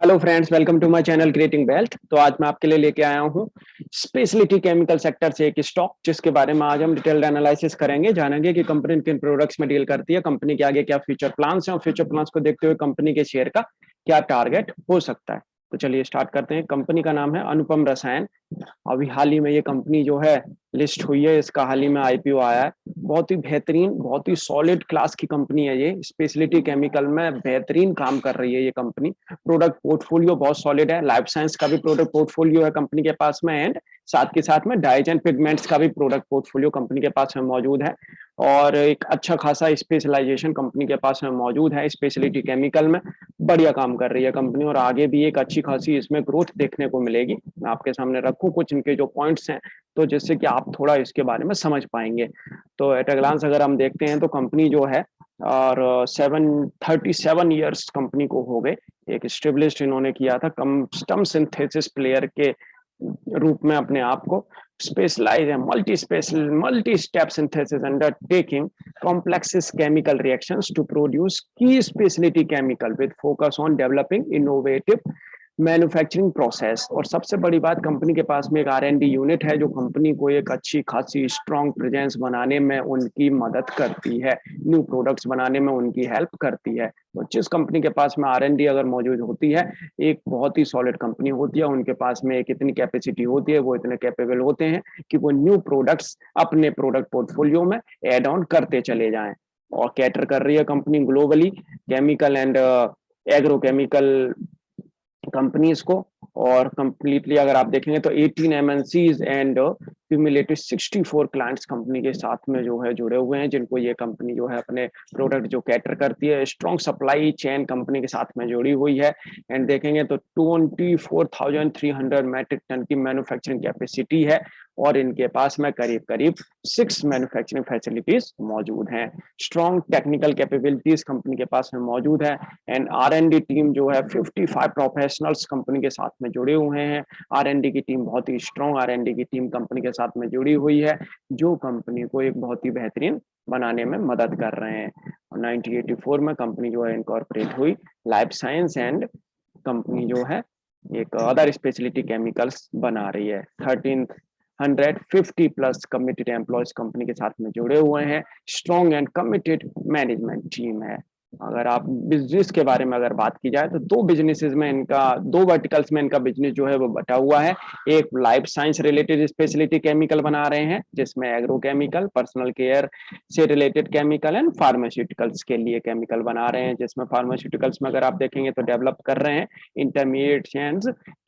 Hello friends, welcome to my channel creating wealth. तो आज मैं आपके लिए लेके आया हूँ स्पेशलिटी केमिकल सेक्टर से एक स्टॉक, जिसके बारे में आज हम डिटेल्ड एनालिसिस करेंगे, जानेंगे कि कंपनी किन प्रोडक्ट्स में डील करती है, कंपनी के आगे क्या फ्यूचर प्लान्स हैं और फ्यूचर प्लान्स को देखते हुए कंपनी के शेयर का क्या टारगेट हो सकता है। तो चलिए स्टार्ट करते हैं। कंपनी का नाम है अनुपम रसायन। अभी हाल ही में ये कंपनी जो है लिस्ट हुई है, इसका हाल ही में आईपीओ आया है। बहुत ही बेहतरीन, बहुत ही सॉलिड क्लास की कंपनी है ये। स्पेशलिटी केमिकल में बेहतरीन काम कर रही है ये कंपनी। प्रोडक्ट पोर्टफोलियो बहुत सॉलिड है। लाइफ साइंस का भी प्रोडक्ट पोर्टफोलियो है कंपनी के पास में, एंड साथ के साथ में डाइज एंड पिगमेंट्स का भी प्रोडक्ट पोर्टफोलियो कंपनी के पास में मौजूद है। और एक अच्छा खासा स्पेशलाइजेशन कंपनी के पास में मौजूद है स्पेशलिटी केमिकल में। बढ़िया काम कर रही है कंपनी और आगे भी एक अच्छी खासी इसमें ग्रोथ देखने को मिलेगी। मैं आपके सामने रखूं कुछ इनके जो पॉइंट्स हैं, तो जिससे कि आप थोड़ा इसके बारे में समझ पाएंगे। तो एट अ ग्लांस अगर हम देखते हैं तो कंपनी जो है और 37 ईयर्स कंपनी को हो गए। एक स्टेब्लिश्ड इन्होंने किया था कस्टम सिंथेसिस प्लेयर के रूप में अपने आप को। स्पेशलाइज है multi step synthesis undertaking complex chemical reactions to produce key specialty chemical with focus on developing innovative manufacturing process. और सबसे बड़ी बात, कंपनी के पास में एक R&D यूनिट है जो कंपनी को एक अच्छी खासी स्ट्रॉन्ग प्रेजेंस बनाने में उनकी मदद करती है, न्यू प्रोडक्ट्स बनाने में उनकी हेल्प करती है। तो जिस कंपनी के पास में R&D अगर मौजूद होती है, एक बहुत ही सॉलिड कंपनी होती है। उनके पास में एक इतनी कैपेसिटी होती है, वो इतने कैपेबल होते हैं कि वो न्यू प्रोडक्ट्स अपने प्रोडक्ट पोर्टफोलियो में एड ऑन करते चले जाएं। और कैटर कर रही है company globally chemical and agrochemical companies को। और कंप्लीटली अगर आप देखेंगे तो 18 MNCs and cumulative 64 clients company के साथ में जो है जुड़े हुए हैं, जिनको ये कंपनी जो है अपने प्रोडक्ट जो कैटर करती है। स्ट्रॉन्ग सप्लाई चेन कंपनी के साथ में जुड़ी हुई है। एंड देखेंगे तो 24,300 मैट्रिक टन की मैन्युफैक्चरिंग कैपेसिटी है और इनके पास में करीब करीब 6 मैन्युफैक्चरिंग फैसिलिटीज मौजूद हैं। स्ट्रॉन्ग टेक्निकल कैपेबिलिटीज कंपनी के पास में मौजूद है। एंड R&D टीम जो है 55 प्रोफेशनल्स कंपनी के साथ में जुड़े हुए हैं। R&D की टीम बहुत ही स्ट्रॉन्ग R&D की टीम कंपनी के साथ में जुड़ी हुई है, जो कंपनी को एक बहुत ही बेहतरीन बनाने में मदद कर रहे हैं। 1984 में कंपनी जो है इनकॉर्पोरेट हुई। लाइफ साइंस एंड कंपनी जो है एक अदर स्पेशलिटी केमिकल्स बना रही है। 1350 प्लस कमिटेड एम्प्लॉयज कंपनी के साथ में जुड़े हुए हैं। Strong and committed management team है। अगर आप बिजनेस के बारे में अगर बात की जाए तो दो बिजनेसेस में इनका, दो वर्टिकल्स में इनका बिजनेस जो है वो बटा हुआ है। एक life science related speciality chemical बना रहे हैं, जिसमें एग्रो केमिकल, पर्सनल केयर से रिलेटेड केमिकल एंड फार्मास्यूटिकल्स के लिए केमिकल बना रहे हैं। जिसमें फार्मास्यूटिकल्स में अगर आप देखेंगे तो डेवलप कर रहे हैं इंटरमीडिएट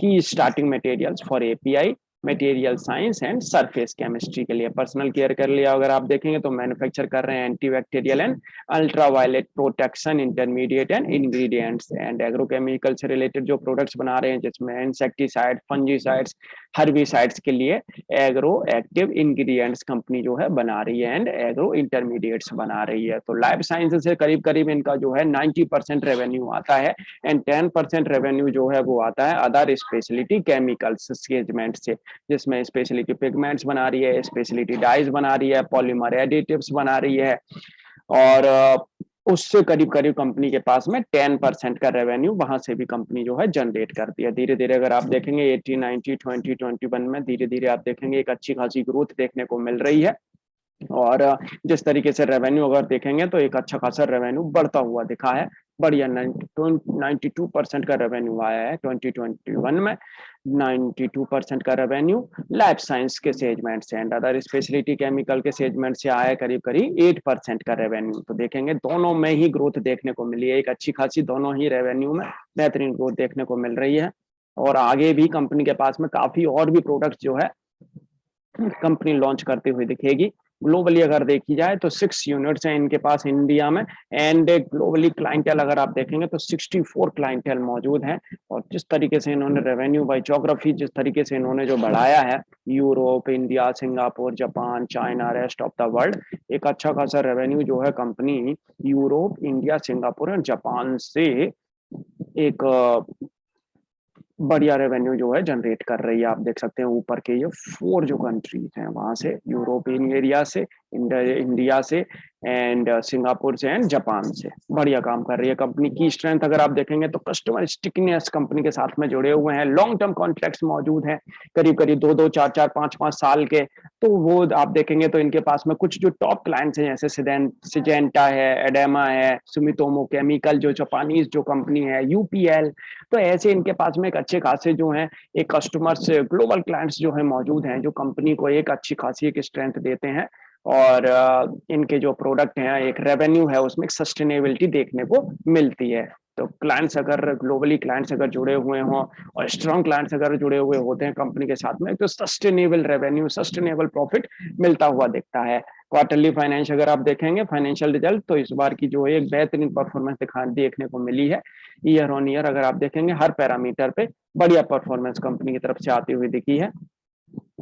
की starting materials for API, material science and surface chemistry के लिए। पर्सनल केयर कर लिया अगर आप देखेंगे तो मैन्युफैक्चर कर रहे हैं antibacterial and ultraviolet protection intermediate and ingredients. And agrochemical से रिलेटेड जो प्रोडक्ट्स बना रहे हैं, जिसमें इंसेक्टिसाइड, फंजीसाइड्स, हर्बिसाइड्स के लिए एग्रो एक्टिव इंग्रेडिएंट्स कंपनी जो है बना रही है एंड एग्रो इंटरमीडिएट्स बना रही है। तो लाइफ साइंसेज से करीब करीब इनका जो है 90% रेवेन्यू आता है एंड 10% रेवेन्यू जो है वो आता है अदर स्पेशलिटी केमिकल्स सेगमेंट से, जिसमें स्पेशलिटी पिगमेंट्स बना रही है, स्पेशलिटी डाइज बना रही है, पॉलीमर एडिटिव्स बना रही है। और उससे करीब करीब कंपनी के पास में 10% का रेवेन्यू वहां से भी कंपनी जो है जनरेट करती है। धीरे धीरे अगर आप देखेंगे 80, 90, 20, 21 में धीरे धीरे आप देखेंगे एक अच्छी खासी ग्रोथ देखने को मिल रही है। और जिस तरीके से रेवेन्यू अगर देखेंगे तो एक अच्छा खासा रेवेन्यू बढ़ता हुआ दिखा है। बढ़िया 92% का रेवेन्यू आया है 2021 में। 92% का रेवेन्यू लाइफ साइंस के सेगमेंट से एंड अदर स्पेशलिटी केमिकल के सेगमेंट से आया है करीब करीब 8% का रेवेन्यू। तो देखेंगे दोनों में ही ग्रोथ देखने को मिली है, एक अच्छी खासी दोनों ही रेवेन्यू में बेहतरीन ग्रोथ देखने को मिल रही है। और आगे भी कंपनी के पास में काफी और भी प्रोडक्ट्स जो है कंपनी लॉन्च करती हुई दिखेगी। ग्लोबली अगर देखी जाए तो 6 यूनिट्स हैं इनके पास इंडिया में। एंड ग्लोबली क्लाइंटेल अगर आप देखेंगे तो 64 क्लाइंटेल मौजूद हैं। और जिस तरीके से इन्होंने रेवेन्यू बाय ज्योग्राफी, जिस तरीके से इन्होंने जो बढ़ाया है, Europe, India, Singapore, Japan, China, rest of the world, एक अच्छा खासा रेवेन्यू जो है कंपनी यूरोप, इंडिया, सिंगापुर और जापान से एक बढ़िया रेवेन्यू जो है जनरेट कर रही है। आप देख सकते हैं ऊपर के ये 4 जो कंट्रीज हैं, वहां से यूरोपियन एरिया से, इंडिया से एंड सिंगापुर से एंड जापान से। बढ़िया काम कर रही है कंपनी की। स्ट्रेंथ अगर आप देखेंगे तो कस्टमर स्टिकनेस कंपनी के साथ में जुड़े हुए हैं, लॉन्ग टर्म कॉन्ट्रैक्ट्स मौजूद हैं, करीब करीब 2-2, 4-4, 5-5 साल के। तो वो आप देखेंगे तो इनके पास में कुछ जो टॉप क्लाइंट्स हैं जैसे सिजेंटा है, एडेमा है, सुमितोमो केमिकल जो जापानीज जो कंपनी है, यूपीएल। तो ऐसे इनके पास में एक अच्छे खासे जो है एक कस्टमर्स ग्लोबल क्लाइंट्स जो है मौजूद हैं, जो कंपनी को एक अच्छी खासी एक स्ट्रेंथ देते हैं। और इनके जो प्रोडक्ट हैं, एक रेवेन्यू है उसमें एक सस्टेनेबिलिटी देखने को मिलती है। तो क्लाइंट्स अगर ग्लोबली क्लाइंट्स अगर जुड़े हुए हों और स्ट्रॉन्ग क्लाइंट्स अगर जुड़े हुए होते हैं कंपनी के साथ में, तो सस्टेनेबल रेवेन्यू, सस्टेनेबल प्रॉफिट मिलता हुआ दिखता है। क्वार्टरली फाइनेंस अगर आप देखेंगे फाइनेंशियल रिजल्ट, तो इस बार की जो है एक बेहतरीन परफॉर्मेंस देखने को मिली है। ईयर ऑन ईयर अगर आप देखेंगे हर पैरामीटर पे बढ़िया परफॉर्मेंस कंपनी की तरफ से आती हुई दिखी है।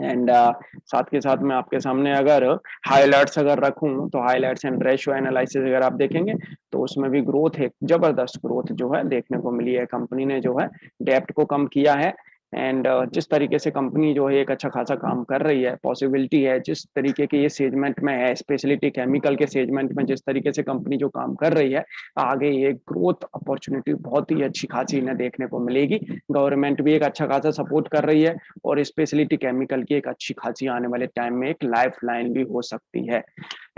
एंड साथ के साथ में आपके सामने अगर हाइलाइट्स अगर रखूं तो हाइलाइट्स एंड रेशियो एनालिसिस अगर आप देखेंगे तो उसमें भी ग्रोथ है, जबरदस्त ग्रोथ जो है देखने को मिली है। कंपनी ने जो है डेप्ट को कम किया है। एंड जिस तरीके से कंपनी जो है एक अच्छा खासा काम कर रही है, पॉसिबिलिटी है जिस तरीके के ये सेगमेंट में है, स्पेशलिटी केमिकल के सेगमेंट में जिस तरीके से कंपनी जो काम कर रही है, आगे ये ग्रोथ अपॉर्चुनिटी बहुत ही अच्छी खासी इन्हें देखने को मिलेगी। गवर्नमेंट भी एक अच्छा खासा सपोर्ट कर रही है और स्पेशलिटी केमिकल की एक अच्छी खासी आने वाले टाइम में एक लाइफ लाइन भी हो सकती है।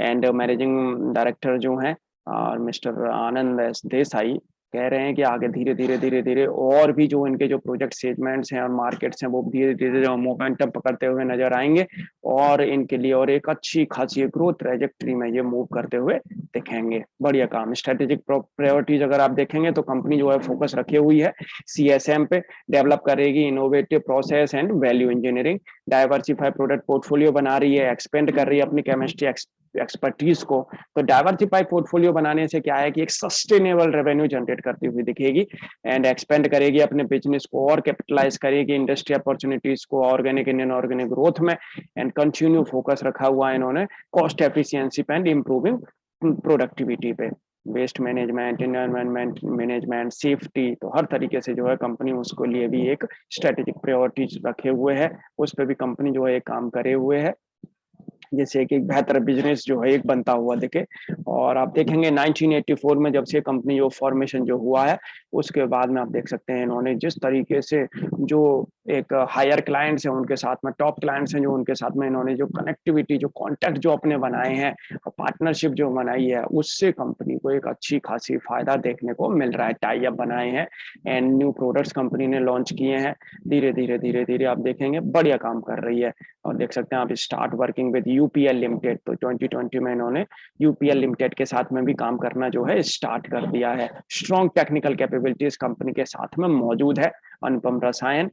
एंड मैनेजिंग डायरेक्टर जो है और मिस्टर आनंद एस देसाई कह रहे हैं कि आगे धीरे धीरे और भी जो इनके जो प्रोजेक्ट सेगमेंट्स हैं और मार्केट्स हैं वो धीरे धीरे जो मोमेंटम पकड़ते हुए नजर आएंगे और इनके लिए और एक अच्छी खासी ग्रोथ ट्रेजेक्टरी में ये मूव करते हुए दिखेंगे। बढ़िया काम। स्ट्रेटेजिक प्रायोरिटीज अगर आप देखेंगे तो कंपनी जो है फोकस रखी हुई है सीएसएम पे, डेवलप करेगी innovative process and value engineering, diversify product portfolio बना रही है, एक्सपेंड कर रही है अपनी केमिस्ट्री एक्सपर्टीज को। तो डाइवर्सिफाई पोर्टफोलियो बनाने से क्या है कि एक सस्टेनेबल रेवेन्यू जनरेट करती हुई दिखेगी एंड एक्सपेंड करेगी अपने बिजनेस को और कैपिटलाइज करेगी इंडस्ट्री अपॉर्चुनिटीज को ऑर्गेनिक इन इनऑर्गेनिक ग्रोथ में। एंड कंटिन्यू फोकस रखा हुआ है इन्होंने कॉस्ट एफिशिएंसी पे एंड इम्प्रूविंग प्रोडक्टिविटी पे, waste management, environment management, safety. तो हर तरीके से जो है कंपनी उसको लिए भी एक स्ट्रेटेजिक प्रायोरिटीज रखे हुए है, उस पर भी कंपनी जो है एक काम करे हुए है जैसे कि एक बेहतर बिजनेस जो है एक बनता हुआ दिखे। और आप देखेंगे 1984 में जब से कंपनी जो फॉर्मेशन जो हुआ है उसके बाद में आप देख सकते हैं इन्होंने जिस तरीके से जो एक हायर क्लाइंट्स हैं उनके साथ में, टॉप क्लाइंट्स हैं जो उनके साथ में इन्होंने जो कनेक्टिविटी, जो कॉन्टैक्ट जो अपने बनाए हैं और पार्टनरशिप जो बनाई है, उससे कंपनी को एक अच्छी खासी फायदा देखने को मिल रहा है। टाई अप बनाए हैं एंड न्यू प्रोडक्ट्स कंपनी ने लॉन्च किए हैं। धीरे धीरे आप देखेंगे बढ़िया काम कर रही है। और देख सकते हैं आप start working with UPL limited, तो 2020 में इन्होंने यूपीएल लिमिटेड के साथ में भी काम करना जो है स्टार्ट कर दिया है। स्ट्रॉन्ग टेक्निकल कैपेबिलिटीज कंपनी के साथ में मौजूद है। अनुपम रसायन,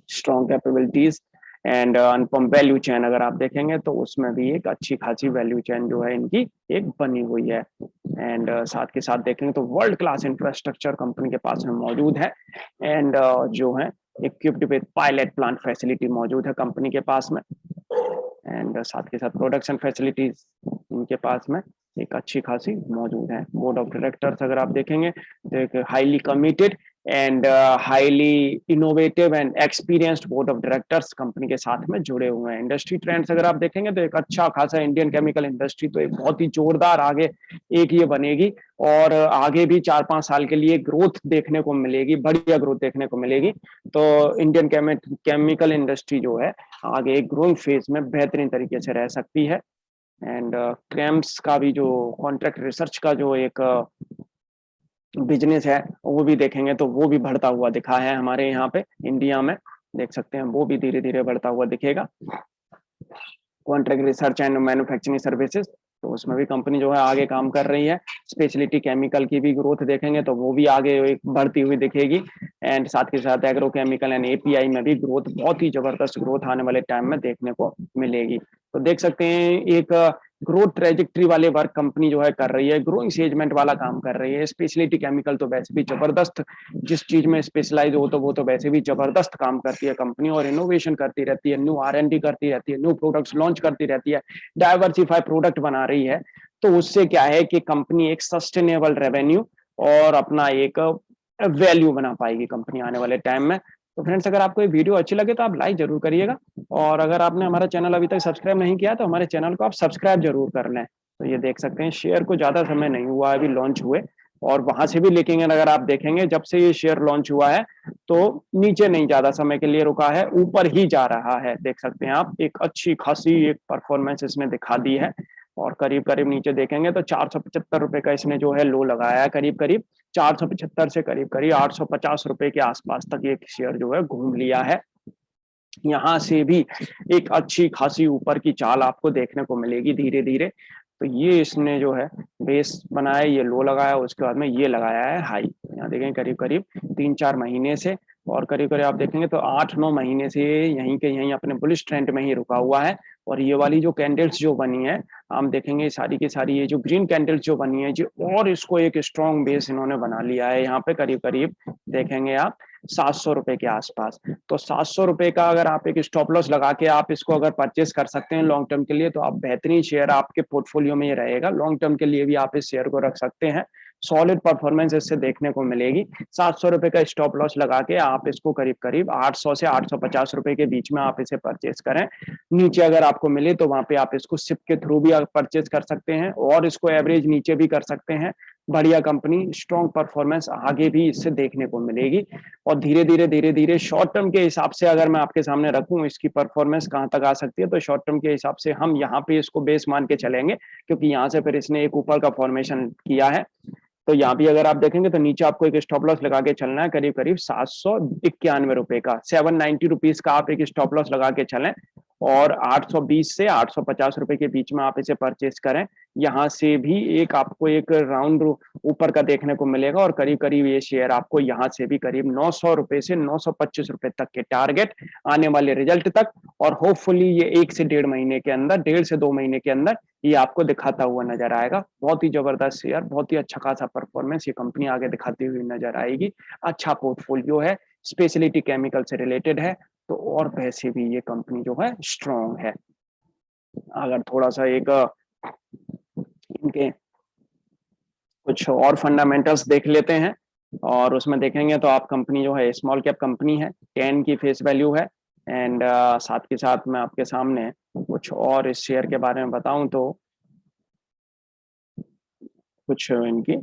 strong capabilities and Anupam value chain अगर आप देखेंगे तो उसमें भी एक अच्छी खासी वैल्यू चेन जो है इनकी एक बनी हुई है। एंड साथ के साथ देखेंगे तो वर्ल्ड क्लास इंफ्रास्ट्रक्चर कंपनी के पास में मौजूद है। एंड जो है equipped with pilot plant facility मौजूद है कंपनी के पास में। एंड साथ के साथ प्रोडक्शन फैसिलिटीज इनके पास में एक अच्छी खासी मौजूद है। बोर्ड ऑफ डायरेक्टर्स अगर आप देखेंगे तो एक highly committed and highly innovative and experienced board of directors company के साथ में जुड़े हुए हैं। इंडस्ट्री ट्रेंड्स अगर आप देखेंगे तो एक अच्छा खासा इंडियन केमिकल इंडस्ट्री तो एक बहुत ही जोरदार आगे एक ये बनेगी और आगे भी 4-5 साल के लिए ग्रोथ देखने को मिलेगी, बढ़िया ग्रोथ देखने को मिलेगी। तो इंडियन केमिकल इंडस्ट्री जो है आगे एक ग्रोइंग फेज में बेहतरीन तरीके से रह सकती है। एंड क्रेम्स का भी जो कॉन्ट्रैक्ट रिसर्च का जो एक बिजनेस है वो भी देखेंगे तो वो भी बढ़ता हुआ दिखा है हमारे यहाँ पे इंडिया में। देख सकते हैं वो भी धीरे धीरे बढ़ता हुआ दिखेगा। Contract research and manufacturing services, तो उसमें भी कंपनी जो है आगे काम कर रही है। स्पेशलिटी केमिकल की भी ग्रोथ देखेंगे तो वो भी आगे एक बढ़ती हुई दिखेगी। एंड साथ के साथ एग्रो केमिकल एंड एपीआई में भी ग्रोथ, बहुत ही जबरदस्त ग्रोथ आने वाले टाइम में देखने को मिलेगी। तो देख सकते हैं एक ग्रोथ ट्रेजेक्ट्री वाले वर्क कंपनी जो है कर रही है, ग्रोइंग सेगमेंट वाला काम कर रही है। स्पेशलिटी केमिकल तो वैसे भी जबरदस्त, जिस चीज में स्पेशलाइज हो तो वो तो वैसे भी जबरदस्त काम करती है कंपनी और इनोवेशन करती रहती है, न्यू आर&डी करती रहती है, न्यू प्रोडक्ट्स लॉन्च करती रहती है, डाइवर्सिफाई प्रोडक्ट बना रही है। तो उससे क्या है कि कंपनी एक सस्टेनेबल रेवेन्यू और अपना एक वैल्यू बना पाएगी कंपनी आने वाले टाइम में। तो फ्रेंड्स अगर आपको ये वीडियो अच्छी लगे तो आप लाइक जरूर करिएगा, और अगर आपने हमारा चैनल अभी तक सब्सक्राइब नहीं किया तो हमारे चैनल को आप सब्सक्राइब जरूर कर लें। तो ये देख सकते हैं शेयर को ज़्यादा समय नहीं हुआ अभी लॉन्च हुए, और वहां से भी लेकिन अगर आप देखेंगे जब से ये शेयर लॉन्च हुआ है तो नीचे नहीं ज़्यादा समय के लिए रुका है, ऊपर ही जा रहा है। देख सकते हैं आप एक अच्छी खासी एक परफॉर्मेंस इसने दिखा दी है, और करीब करीब नीचे देखेंगे तो 475 रुपए का इसने जो है लो लगाया है, करीब करीब 475 से करीब करीब 850 रुपए के आसपास तक ये शेयर जो है घूम लिया है। यहाँ से भी एक अच्छी खासी ऊपर की चाल आपको देखने को मिलेगी धीरे धीरे। तो ये इसने जो है बेस बनाया, ये लो लगाया, उसके बाद में ये लगाया है हाई। यहाँ देखेंगे करीब करीब 3-4 महीने से, और करीब करीब आप देखेंगे तो 8-9 महीने से यहीं के यहीं अपने बुलिश ट्रेंड में ही रुका हुआ है। और ये वाली जो कैंडल्स जो बनी है हम देखेंगे सारी की सारी, ये जो ग्रीन कैंडल्स जो बनी है जी, और इसको एक स्ट्रॉन्ग बेस इन्होंने बना लिया है यहाँ पे करीब करीब देखेंगे आप 700 रुपए के आसपास। तो 700 रुपए का अगर आप एक स्टॉप लॉस लगा के आप इसको अगर परचेस कर सकते हैं लॉन्ग टर्म के लिए, तो आप बेहतरीन शेयर आपके पोर्टफोलियो में ये रहेगा। लॉन्ग टर्म के लिए भी आप इस शेयर को रख सकते हैं, सॉलिड परफॉर्मेंस इससे देखने को मिलेगी। 700 रुपए का स्टॉप लॉस लगा के आप इसको करीब करीब 800 से 850 रुपए के बीच में आप इसे परचेस करें। नीचे अगर आपको मिले तो वहां पे आप इसको सिप के थ्रू भी परचेस कर सकते हैं, और इसको एवरेज नीचे भी कर सकते हैं। बढ़िया कंपनी, स्ट्रॉन्ग परफॉर्मेंस आगे भी इससे देखने को मिलेगी। और धीरे धीरे शॉर्ट टर्म के हिसाब से अगर मैं आपके सामने रखूं इसकी परफॉर्मेंस कहां तक आ सकती है, तो शॉर्ट टर्म के हिसाब से हम यहाँ पे इसको बेस मान के चलेंगे, क्योंकि यहाँ से फिर इसने एक ऊपर का फॉर्मेशन किया है। तो यहाँ भी अगर आप देखेंगे तो नीचे आपको एक स्टॉप लॉस लगा के चलना है करीब करीब 791 रुपए का, 790 रुपीज का आप एक स्टॉप लॉस लगा के चलें, और 820 से 850 रुपए के बीच में आप इसे परचेस करें। यहाँ से भी एक आपको एक राउंड ऊपर का देखने को मिलेगा, और करीब करीब ये शेयर आपको यहाँ से भी करीब 900 रुपए से 925 रुपए तक के टारगेट आने वाले रिजल्ट तक, और होपफुली ये 1 से 1.5 महीने के अंदर, 1.5 से 2 महीने के अंदर ये आपको दिखाता हुआ नजर आएगा। बहुत ही जबरदस्त शेयर, बहुत ही अच्छा खासा परफॉर्मेंस ये कंपनी आगे दिखाती हुई नजर आएगी। अच्छा पोर्टफोलियो है, स्पेशलिटी केमिकल से रिलेटेड है, तो और पैसे भी ये कंपनी जो है स्ट्रॉन्ग है। अगर थोड़ा सा एक इनके कुछ और फंडामेंटल्स देख लेते हैं, और उसमें देखेंगे तो आप कंपनी जो है स्मॉल कैप कंपनी है, 10 की फेस वैल्यू है, एंड साथ के साथ मैं आपके सामने कुछ और इस शेयर के बारे में बताऊं तो कुछ इनकी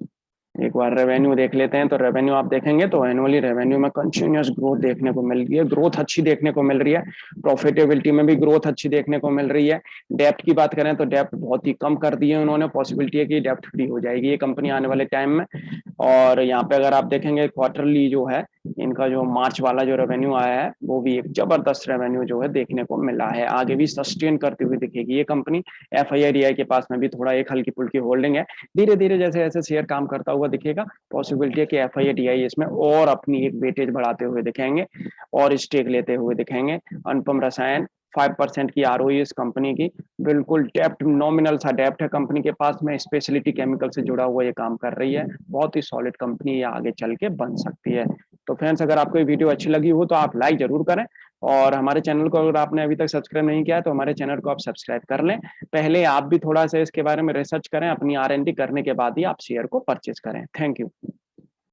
एक बार रेवेन्यू देख लेते हैं। तो रेवेन्यू आप देखेंगे तो एनुअली रेवेन्यू में कंटिन्यूअस ग्रोथ देखने को मिल रही है, ग्रोथ अच्छी देखने को मिल रही है। प्रॉफिटेबिलिटी में भी ग्रोथ अच्छी देखने को मिल रही है। डेप्ट की बात करें तो डेप्ट बहुत ही कम कर दी है उन्होंने, पॉसिबिलिटी है कि डेप्ट फ्री हो जाएगी ये कंपनी आने वाले टाइम में। और यहाँ पे अगर आप देखेंगे क्वार्टरली जो है इनका जो मार्च वाला जो रेवेन्यू आया है वो भी एक जबरदस्त रेवेन्यू जो है देखने को मिला है, आगे भी सस्टेन करती हुई दिखेगी ये कंपनी। FII के पास में भी थोड़ा एक हल्की फुल्की होल्डिंग है, धीरे धीरे जैसे जैसे शेयर काम करता हुआ दिखेगा पॉसिबिलिटी है कि FII इसमें और अपनी एक वेटेज बढ़ाते हुए दिखेंगे और स्टेक लेते हुए दिखेंगे। अनुपम रसायन 5% की ROE इस कंपनी की, बिल्कुल डेप्ट नॉमिनल सा डेप्ट है कंपनी के पास में, स्पेशलिटी केमिकल से जुड़ा हुआ ये काम कर रही है, बहुत ही सॉलिड कंपनी ये आगे चल के बन सकती है। तो फ्रेंड्स अगर आपको ये वीडियो अच्छी लगी हो तो आप लाइक जरूर करें, और हमारे चैनल को अगर आपने अभी तक सब्सक्राइब नहीं किया है तो हमारे चैनल को आप सब्सक्राइब कर लें। पहले आप भी थोड़ा सा इसके बारे में रिसर्च करें, अपनी R&D करने के बाद ही आप शेयर को परचेज करें। Thank you.